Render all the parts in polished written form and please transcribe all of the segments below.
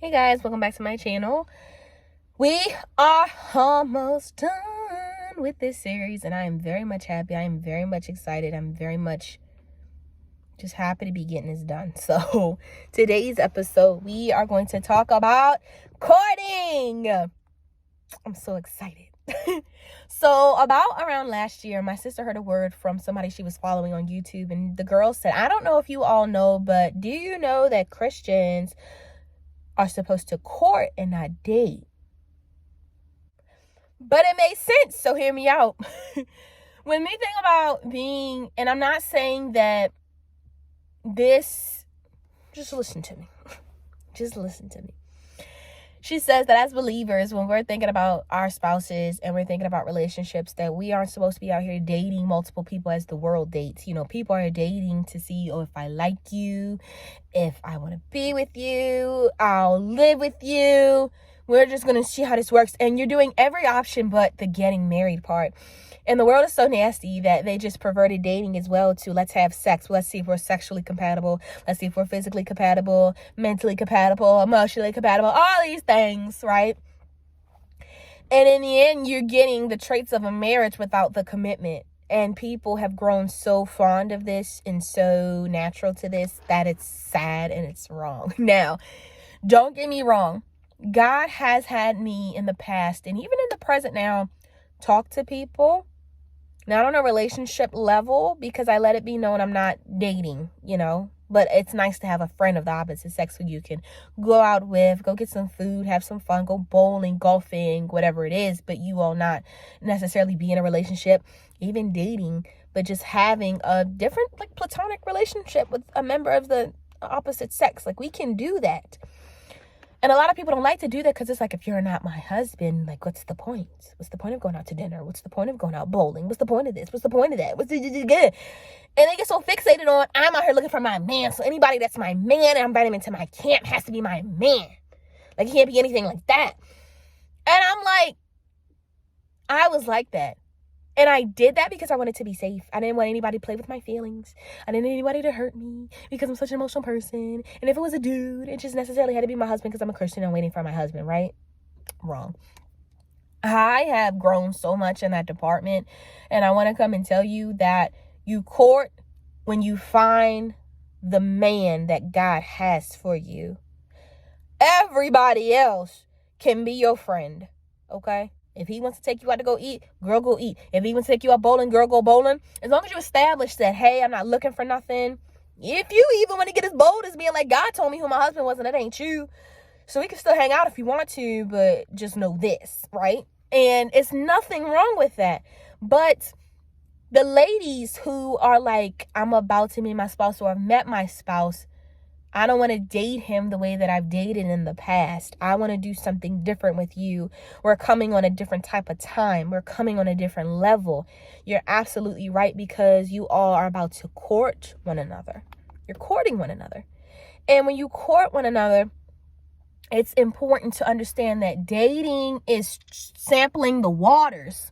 Hey guys, welcome back to my channel. We are almost done with this series and I am very much happy. I am very much excited. I'm very much just happy to be getting this done. So today's episode, we are going to talk about courting. I'm so excited. So about around last year, my sister heard a word from somebody she was following on YouTube, and the girl said, I don't know if you all know, but do you know that Christians are supposed to court and not date? But it made sense, so hear me out. When we think about being, and I'm not saying that this, just listen to me. Just listen to me. She says that as believers, when we're thinking about our spouses and we're thinking about relationships, that we aren't supposed to be out here dating multiple people as the world dates. You know, people are dating to see, if I like you, if I want to be with you, I'll live with you. We're just going to see how this works. And you're doing every option but the getting married part. And the world is so nasty that they just perverted dating as well to let's have sex. Let's see if we're sexually compatible. Let's see if we're physically compatible, mentally compatible, emotionally compatible, all these things, right? And in the end, you're getting the traits of a marriage without the commitment. And people have grown so fond of this and so natural to this that it's sad and it's wrong. Now, don't get me wrong. God has had me in the past and even in the present now talk to people, not on a relationship level, because I let it be known I'm not dating, but it's nice to have a friend of the opposite sex who you can go out with, go get some food, have some fun, go bowling, golfing, whatever it is, but you will not necessarily be in a relationship, even dating, but just having a different platonic relationship with a member of the opposite sex. We can do that. And a lot of people don't like to do that because it's if you're not my husband, what's the point? What's the point of going out to dinner? What's the point of going out bowling? What's the point of this? What's the point of that? What's the good? And they get so fixated on, I'm out here looking for my man. So anybody that's my man and I'm inviting him into my camp has to be my man. He can't be anything like that. And I'm I was like that. And I did that because I wanted to be safe. I didn't want anybody to play with my feelings. I didn't want anybody to hurt me because I'm such an emotional person. And if it was a dude, it just necessarily had to be my husband because I'm a Christian and waiting for my husband, right? Wrong. I have grown so much in that department. And I want to come and tell you that you court when you find the man that God has for you. Everybody else can be your friend, okay? If he wants to take you out to go eat, girl, go eat. If he wants to take you out bowling, girl, go bowling. As long as you establish that, hey, I'm not looking for nothing. If you even want to get as bold as being God told me who my husband was and that ain't you. So we can still hang out if you want to, but just know this, right? And it's nothing wrong with that. But the ladies who are I'm about to meet my spouse or I've met my spouse, I don't want to date him the way that I've dated in the past. I want to do something different with you. We're coming on a different type of time. We're coming on a different level. You're absolutely right because you all are about to court one another. You're courting one another. And when you court one another, it's important to understand that dating is sampling the waters,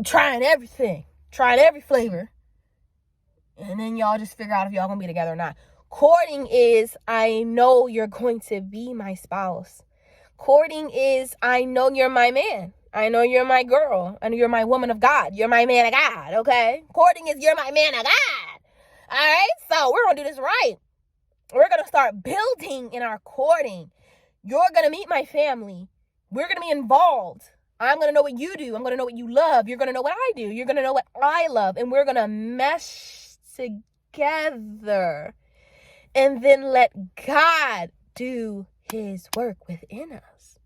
trying everything, trying every flavor. And then y'all just figure out if y'all going to be together or not. Courting is, I know you're going to be my spouse. Courting is, I know you're my man. I know you're my girl. I know you're my woman of God. You're my man of God, okay? Courting is, you're my man of God. All right? So we're going to do this right. We're going to start building in our courting. You're going to meet my family. We're going to be involved. I'm going to know what you do. I'm going to know what you love. You're going to know what I do. You're going to know what I love. And we're going to mesh together. And then let God do his work within us.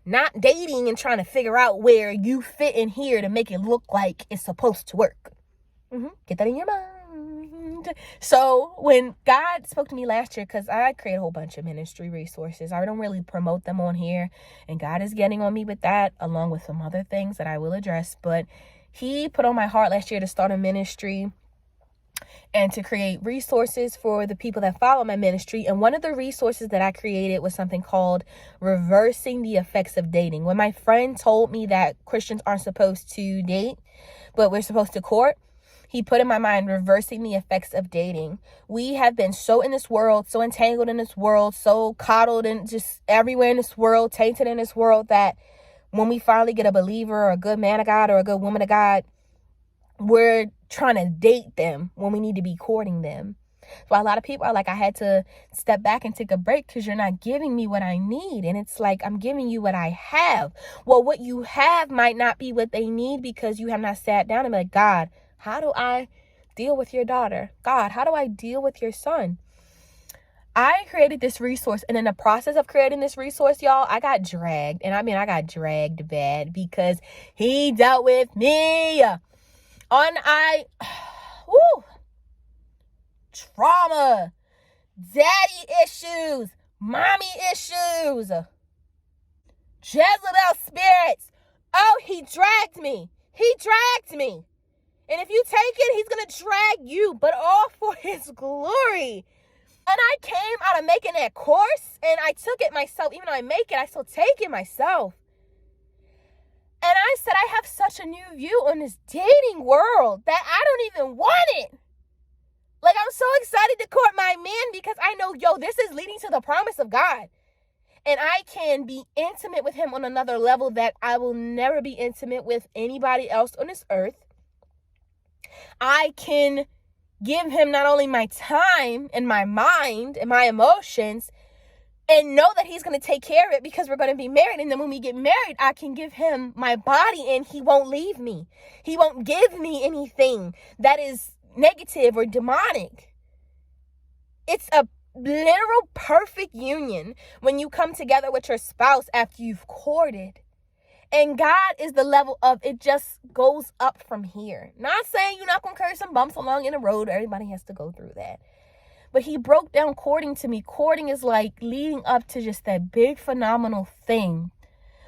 Not dating and trying to figure out where you fit in here to make it look like it's supposed to work. Get that in your mind. So when God spoke to me last year, because I create a whole bunch of ministry resources, I don't really promote them on here. And God is getting on me with that, along with some other things that I will address. But he put on my heart last year to start a ministry and to create resources for the people that follow my ministry. And one of the resources that I created was something called Reversing the Effects of Dating. When my friend told me that Christians aren't supposed to date, but we're supposed to court, He put in my mind reversing the effects of dating. We have been so in this world, so entangled in this world, so coddled and just everywhere in this world, tainted in this world, that when we finally get a believer or a good man of God or a good woman of God, we're trying to date them when we need to be courting them. So a lot of people are like, I had to step back and take a break because you're not giving me what I need. And it's like, I'm giving you what I have. Well, what you have might not be what they need because you have not sat down and been like, God, how do I deal with your daughter? God, how do I deal with your son? I created this resource, and in the process of creating this resource, y'all, I got dragged. And I mean, I got dragged bad because he dealt with me woo, trauma, daddy issues, mommy issues, Jezebel spirits. Oh, he dragged me. He dragged me. And if you take it, he's going to drag you, but all for his glory. And I came out of making that course, and I took it myself. Even though I make it, I still take it myself. And I said, I have such a new view on this dating world that I don't even want it. Like, I'm so excited to court my man because I know, this is leading to the promise of God. And I can be intimate with him on another level that I will never be intimate with anybody else on this earth. I can give him not only my time and my mind and my emotions, and know that he's going to take care of it because we're going to be married. And then when we get married, I can give him my body and he won't leave me. He won't give me anything that is negative or demonic. It's a literal perfect union when you come together with your spouse after you've courted. And God is the level of it just goes up from here. Not saying you're not going to carry some bumps along in the road. Everybody has to go through that. But he broke down courting to me. Courting is like leading up to just that big phenomenal thing,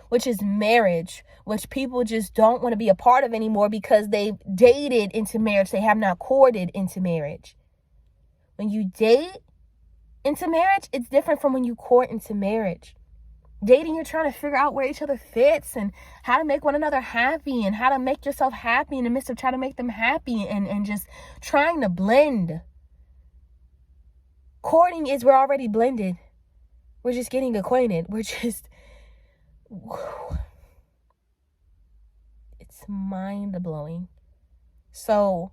which is marriage, which people just don't want to be a part of anymore because they've dated into marriage. They have not courted into marriage. When you date into marriage, it's different from when you court into marriage. Dating, you're trying to figure out where each other fits and how to make one another happy and how to make yourself happy in the midst of trying to make them happy and just trying to blend. Courting is we're already blended. We're just getting acquainted. We're just, it's mind-blowing. So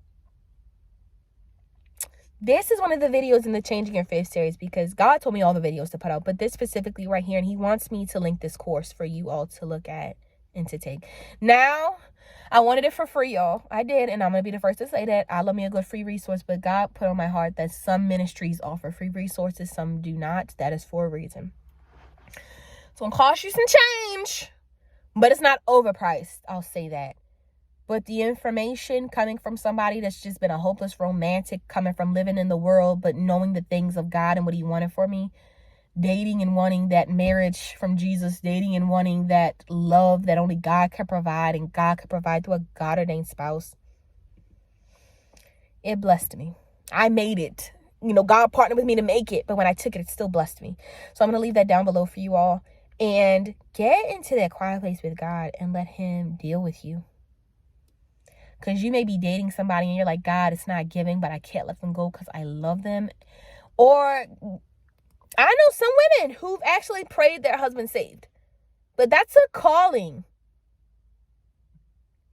this is one of the videos in the Changing Your Faith series because God told me all the videos to put out, but this specifically right here, and he wants me to link this course for you all to look at and to take. Now, I wanted it for free, y'all. I did, and I'm going to be the first to say that. I love me a good free resource, but God put on my heart that some ministries offer free resources, some do not. That is for a reason. It's going to cost you some change, but it's not overpriced. I'll say that. But the information coming from somebody that's just been a hopeless romantic, coming from living in the world, but knowing the things of God and what he wanted for me, dating and wanting that marriage from Jesus, dating and wanting that love that only God can provide and God can provide through a God-ordained spouse. It blessed me. I made it. God partnered with me to make it, but when I took it, it still blessed me. So I'm going to leave that down below for you all and get into that quiet place with God and let him deal with you. Because you may be dating somebody and you're like, God, it's not giving, but I can't let them go because I love them. Or I know some women who've actually prayed their husband saved. But that's a calling.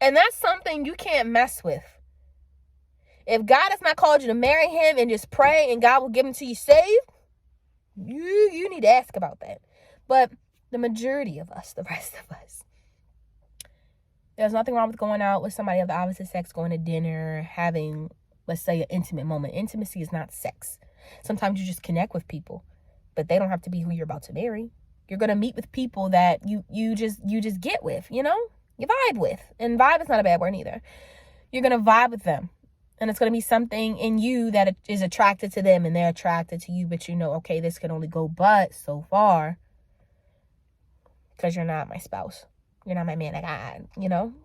And that's something you can't mess with. If God has not called you to marry him and just pray and God will give him to you saved, you need to ask about that. But the majority of us, the rest of us, there's nothing wrong with going out with somebody of the opposite sex, going to dinner, having, let's say, an intimate moment. Intimacy is not sex. Sometimes you just connect with people, but they don't have to be who you're about to marry. You're going to meet with people that you just get with, you vibe with. And vibe is not a bad word either. You're going to vibe with them. And it's going to be something in you that is attracted to them and they're attracted to you, but okay, this can only go but so far because you're not my spouse. You're not my man of God,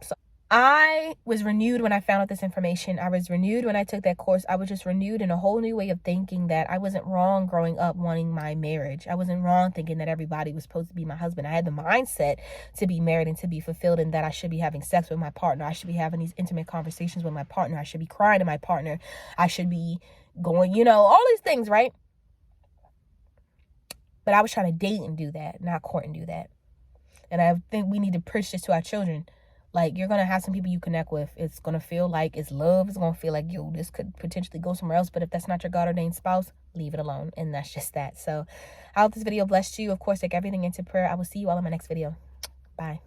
So I was renewed when I found out this information. I was renewed when I took that course. I was just renewed in a whole new way of thinking that I wasn't wrong growing up wanting my marriage. I wasn't wrong thinking that everybody was supposed to be my husband. I had the mindset to be married and to be fulfilled, and that I should be having sex with my partner. I should be having these intimate conversations with my partner. I should be crying to my partner. I should be going, all these things, right? But I was trying to date and do that, not court and do that. And I think we need to preach this to our children. Like, you're going to have some people you connect with. It's going to feel like it's love. It's going to feel like, this could potentially go somewhere else. But if that's not your God-ordained spouse, leave it alone. And that's just that. So I hope this video blessed you. Of course, take everything into prayer. I will see you all in my next video. Bye.